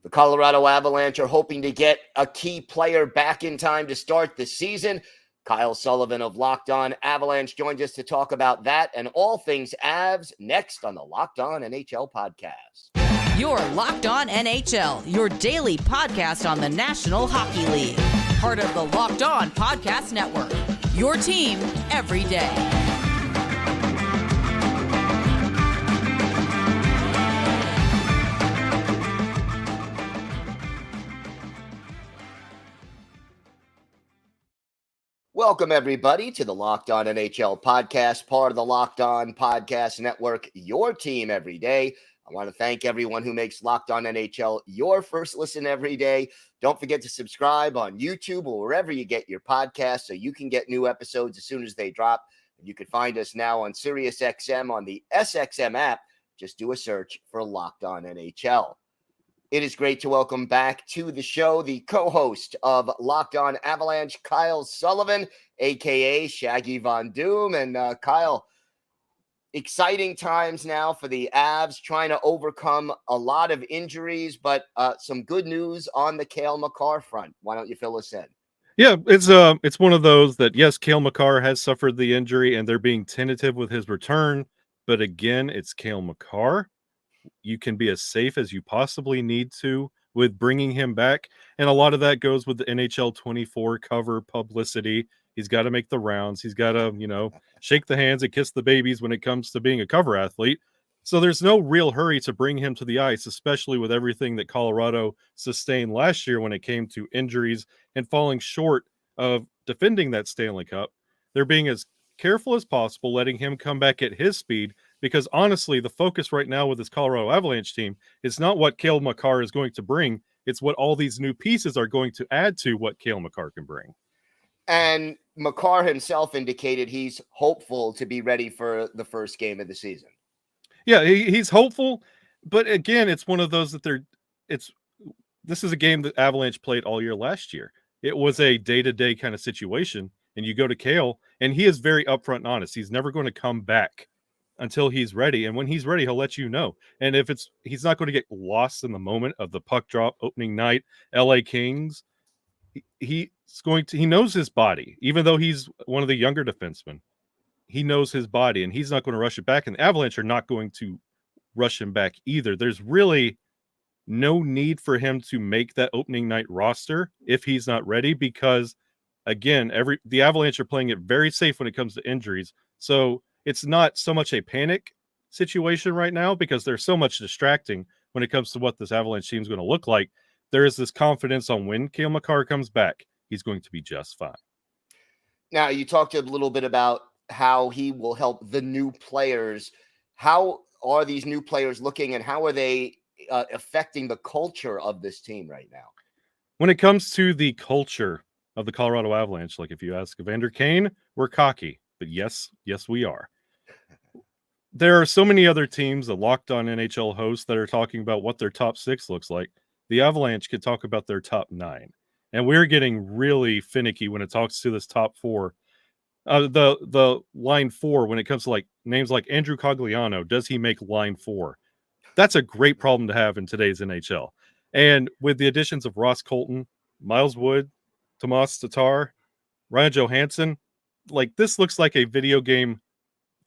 The Colorado Avalanche are hoping to get a key player back in time to start the season. Kyle Sullivan of Locked On Avalanche joins us to talk about that and all things Avs next on the Locked On NHL Podcast. You're Locked On NHL, your daily podcast on the National Hockey League. Part of the Locked On Podcast Network, your team every day. Welcome, everybody, to the Locked On NHL Podcast, part of the Locked On Podcast Network, your team every day. I want to thank everyone who makes Locked On NHL your first listen every day. Don't forget to subscribe on YouTube or wherever you get your podcasts so you can get new episodes as soon as they drop. You can find us now on SiriusXM on the SXM app. Just do a search for Locked On NHL. It is great to welcome back to the show the co-host of Locked On Avalanche, Kyle Sullivan, a.k.a. Shaggy Von Doom. And Kyle, exciting times now for the Avs, trying to overcome a lot of injuries, but some good news on the Cale Makar front. Why don't you fill us in? Yeah, it's one of those that, yes, Cale Makar has suffered the injury, and they're being tentative with his return. But again, it's Cale Makar. You can be as safe as you possibly need to with bringing him back. And a lot of that goes with the NHL 24 cover publicity. He's got to make the rounds. He's got to, shake the hands and kiss the babies when it comes to being a cover athlete. So there's no real hurry to bring him to the ice, especially with everything that Colorado sustained last year when it came to injuries and falling short of defending that Stanley Cup. They're being as careful as possible, letting him come back at his speed, because honestly, the focus right now with this Colorado Avalanche team is not what Cale Makar is going to bring. It's what all these new pieces are going to add to what Cale Makar can bring. And Makar himself indicated he's hopeful to be ready for the first game of the season. Yeah, he's hopeful, but again, it's one of those that this is a game that Avalanche played all year last year. It was a day-to-day kind of situation, and you go to Cale, and he is very upfront and honest. He's never going to come back until he's ready, and when he's ready, he'll let you know. And if he's not going to get lost in the moment of the puck drop opening night, LA Kings. He knows his body, even though he's one of the younger defensemen. He knows his body, and he's not going to rush it back. And the Avalanche are not going to rush him back either. There's really no need for him to make that opening night roster if he's not ready, because again, the Avalanche are playing it very safe when it comes to injuries. So it's not so much a panic situation right now because there's so much distracting when it comes to what this Avalanche team is going to look like. There is this confidence on when Cale Makar comes back, he's going to be just fine. Now, you talked a little bit about how he will help the new players. How are these new players looking, and how are they affecting the culture of this team right now? When it comes to the culture of the Colorado Avalanche, like if you ask Evander Kane, we're cocky. But yes, we are. There are so many other teams, the Locked On NHL hosts, that are talking about what their top 6 looks like. The Avalanche could talk about their top 9. And we're getting really finicky when it talks to this top 4. The line 4, when it comes to like names like Andrew Cogliano, does he make line 4? That's a great problem to have in today's NHL. And with the additions of Ross Colton, Miles Wood, Tomas Tatar, Ryan Johansson, like this looks like a video game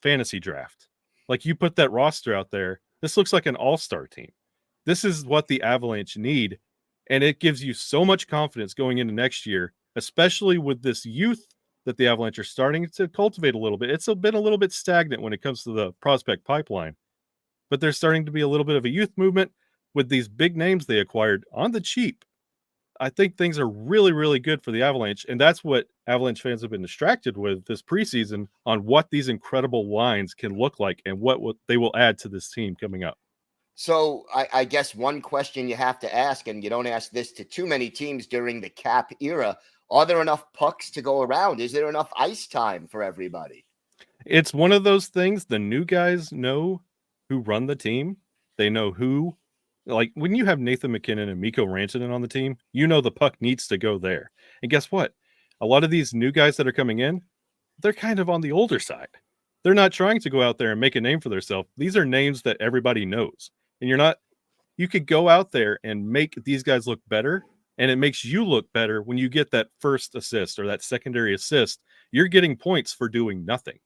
fantasy draft. Like you put that roster out there, this looks like an all-star team. This is what the Avalanche need, and it gives you so much confidence going into next year, especially with this youth that the Avalanche are starting to cultivate a little bit. It's been a little bit stagnant when it comes to the prospect pipeline, but there's starting to be a little bit of a youth movement with these big names they acquired on the cheap. I think things are really, really good for the Avalanche, and that's what Avalanche fans have been distracted with this preseason on what these incredible lines can look like and what they will add to this team coming up. So I guess one question you have to ask, and you don't ask this to too many teams during the cap era, are there enough pucks to go around? Is there enough ice time for everybody? It's one of those things. The new guys know who run the team. They know who. Like when you have Nathan McKinnon and Mikko Rantanen on the team, you know the puck needs to go there. And guess what? A lot of these new guys that are coming in, they're kind of on the older side. They're not trying to go out there and make a name for themselves. These are names that everybody knows. And you're not you could go out there and make these guys look better. And it makes you look better when you get that first assist or that secondary assist. You're getting points for doing nothing.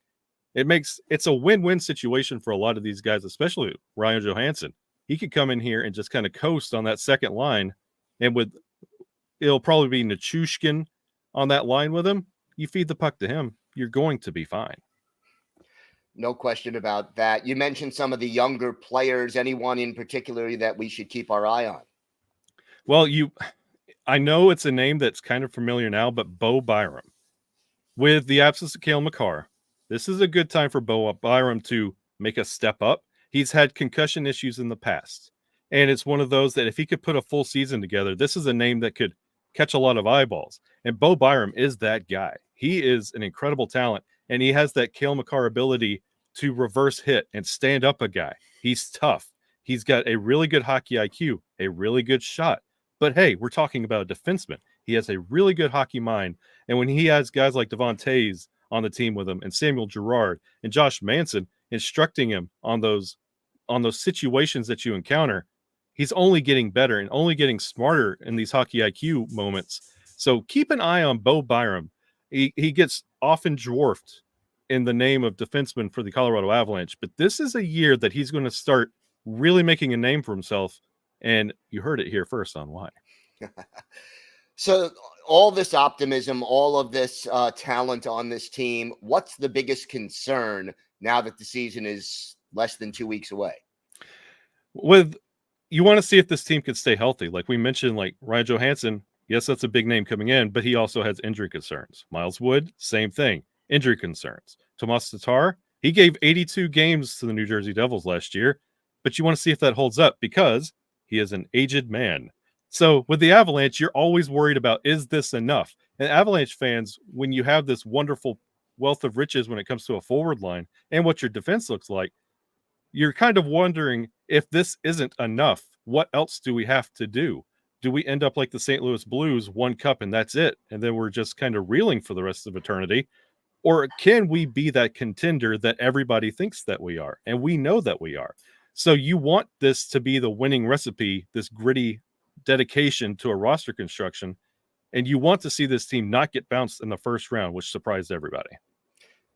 It's a win-win situation for a lot of these guys, especially Ryan Johansson. He could come in here and just kind of coast on that second line, and it'll probably be Nichushkin on that line with him. You feed the puck to him, you're going to be fine. No question about that. You mentioned some of the younger players. Anyone in particular that we should keep our eye on? Well, I know it's a name that's kind of familiar now, but Byram. With the absence of Cale Makar, this is a good time for Byram to make a step up. He's had concussion issues in the past, and it's one of those that if he could put a full season together, this is a name that could catch a lot of eyeballs. And Byram is that guy. He is an incredible talent, and he has that Kale Makar ability to reverse hit and stand up a guy. He's tough. He's got a really good hockey IQ, a really good shot. But hey, we're talking about a defenseman. He has a really good hockey mind. And when he has guys like Devon Toews on the team with him, and Samuel Girard and Josh Manson instructing him on those situations that you encounter, he's only getting better and only getting smarter in these hockey IQ moments. So keep an eye on Byram. He gets often dwarfed in the name of defenseman for the Colorado Avalanche, but this is a year that he's going to start really making a name for himself. And you heard it here first on why. So all this optimism, all of this talent on this team, what's the biggest concern now that the season is less than 2 weeks away? You want to see if this team can stay healthy. Like we mentioned, like Ryan Johansson, yes, that's a big name coming in, but he also has injury concerns. Miles Wood, same thing, injury concerns. Tomas Tatar, he gave 82 games to the New Jersey Devils last year, but you want to see if that holds up because he is an aged man. So with the Avalanche, you're always worried about, is this enough? And Avalanche fans, when you have this wonderful wealth of riches when it comes to a forward line and what your defense looks like, you're kind of wondering if this isn't enough. What else do we have to do? Do we end up like the St. Louis Blues, one cup and that's it? And then we're just kind of reeling for the rest of eternity? Or can we be that contender that everybody thinks that we are? And we know that we are. So you want this to be the winning recipe, this gritty dedication to a roster construction, and you want to see this team not get bounced in the first round, which surprised everybody.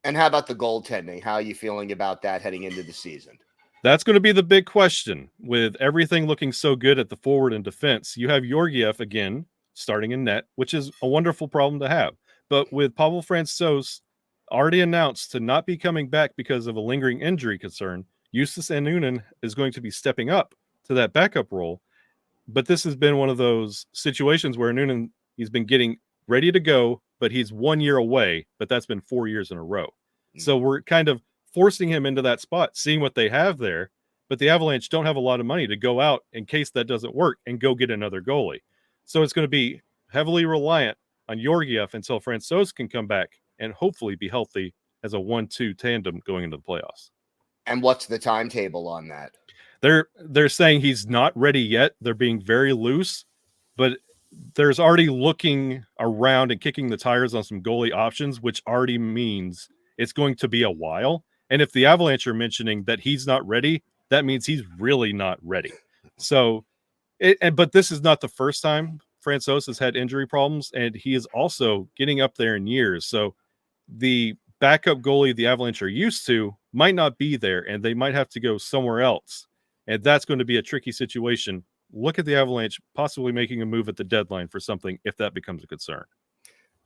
And how about the goaltending? How are you feeling about that heading into the season? That's going to be the big question. With everything looking so good at the forward and defense, you have Georgiev again starting in net, which is a wonderful problem to have. But with Pavel Francouz already announced to not be coming back because of a lingering injury concern, Justus Annunen is going to be stepping up to that backup role. But this has been one of those situations where Annunen, he's been getting ready to go, but he's 1 year away, but that's been 4 years in a row. So we're kind of forcing him into that spot, seeing what they have there. But the Avalanche don't have a lot of money to go out in case that doesn't work and go get another goalie. So it's going to be heavily reliant on Georgiev until Francouz can come back and hopefully be healthy as a 1-2 tandem going into the playoffs. And what's the timetable on that? They're saying he's not ready yet. They're being very loose, but there's already looking around and kicking the tires on some goalie options, which already means it's going to be a while. And if the Avalanche are mentioning that he's not ready, that means he's really not ready. So, but this is not the first time Francouz has had injury problems, and he is also getting up there in years. So the backup goalie the Avalanche are used to might not be there, and they might have to go somewhere else. And that's going to be a tricky situation. Look at the Avalanche possibly making a move at the deadline for something if that becomes a concern.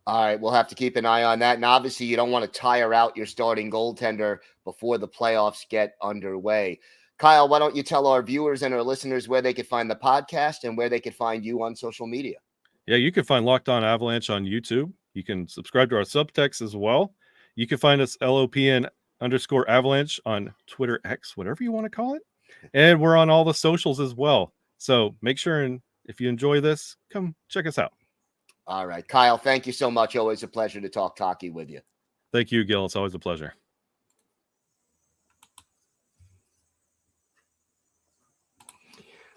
All right, we'll have to keep an eye on that. And obviously, you don't want to tire out your starting goaltender before the playoffs get underway. Kyle, why don't you tell our viewers and our listeners where they could find the podcast and where they could find you on social media? Yeah, you can find Locked On Avalanche on YouTube. You can subscribe to our subtext as well. You can find us LOPN_Avalanche on Twitter, X, whatever you want to call it. And we're on all the socials as well. So make sure, and if you enjoy this, come check us out. All right. Kyle, thank you so much. Always a pleasure to talk hockey with you. Thank you, Gil. It's always a pleasure.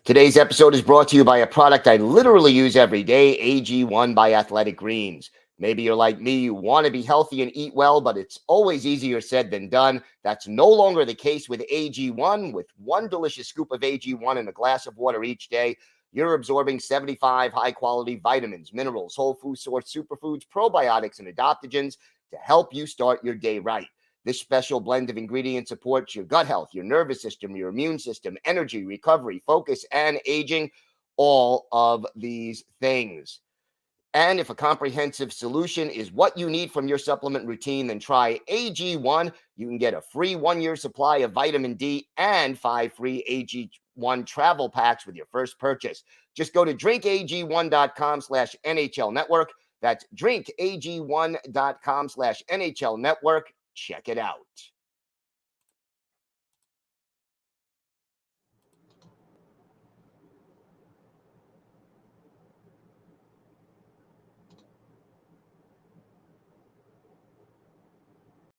Today's episode is brought to you by a product I literally use every day, AG1 by Athletic Greens. Maybe you're like me, you want to be healthy and eat well, but it's always easier said than done. That's no longer the case with AG1. With one delicious scoop of AG1 in a glass of water each day, you're absorbing 75 high-quality vitamins, minerals, whole food source superfoods, probiotics, and adaptogens to help you start your day right. This special blend of ingredients supports your gut health, your nervous system, your immune system, energy, recovery, focus, and aging, all of these things. And if a comprehensive solution is what you need from your supplement routine, then try AG1. You can get a free 1-year supply of vitamin D and 5 free AG1 travel packs with your first purchase. Just go to drinkag1.com/NHL network. That's drinkag1.com/NHL network. Check it out.